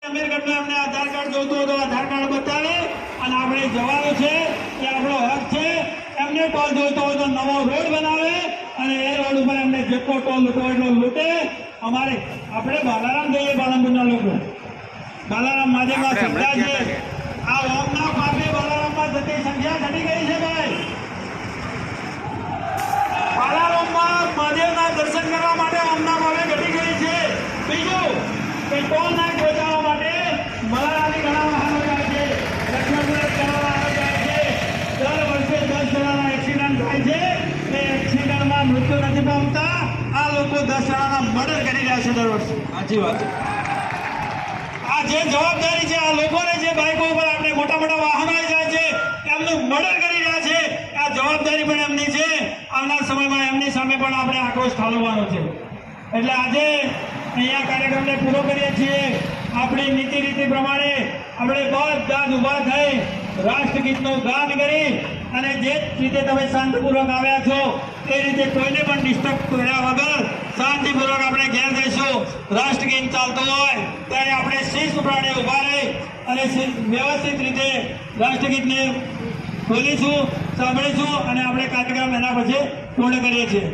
અમીરગઢને અમને આધાર કાર્ડ જોતું હતું, આધાર કાર્ડ બતાવે અને આપણે જવાનું છે એ આપણો હક છે. એમને ટોલ જોઈતો હોય તો નવો રોડ બનાવે અને એ રોડ ઉપર એમને જેટલો ટોલ લૂંટવો એટલો લૂંટે. અમારે આપણે બાલારામ જઈએ, પાલનપુરના લોકો બાલારામ મહાદેવના સંખ્યા છે. આ ઓમના પાપે બાલારામમાં જતી સંખ્યા ઘટી ગઈ છે ભાઈ. બાલારામમાં મહાદેવના દર્શન કરવા માટે ઓમના પાપે ઘટી ગઈ છે. બીજું કે ટોલ નાક બચાવવા માટે મલારાની ઘણા વાહનો જાય છે, લક્ષ્મણપુરા ઘણા વાહનો જાય છે. દર વર્ષે 10 જણાના એક્સિડન્ટ થાય છે. એ એક્સિડન્ટમાં મૃત્યુ નથી પામતા. આ લોકો 10 જણાના મર્ડર કરી રહ્યા છે દર વર્ષે. સાચી વાત. આ જે જવાબદારી છે આ લોકોને, જે બાઇકો ઉપર આપણે મોટા મોટા વાહનો જાય છે એમનું મર્ડર કરી રહ્યા છે, આ જવાબદારી પણ એમની છે. આવનાર સમયમાં એમની સામે પણ આપણે આક્રોશ ઠાલવવાનો છે. એટલે આજે અહીંયા કાર્યક્રમને પૂરો કરીએ છીએ. આપણી નીતિ રીતિ પ્રમાણે આપણે બધા જ ઊભા થઈ રાષ્ટ્રગીતનું ગાન કરી અને જે રીતે તમે શાંતિપૂર્વક આવ્યા છો એ રીતે કોઈને પણ ડિસ્ટર્બ કર્યા વગર શાંતિપૂર્વક આપણે ઘેર જઈશું. રાષ્ટ્રગીત ચાલતું હોય ત્યારે આપણે શિસ્ત પ્રમાણે ઊભા રહી અને વ્યવસ્થિત રીતે રાષ્ટ્રગીતને બોલીશું, સાંભળીશું અને આપણે કાર્યક્રમ એના પછી પૂર્ણ કરીએ છીએ.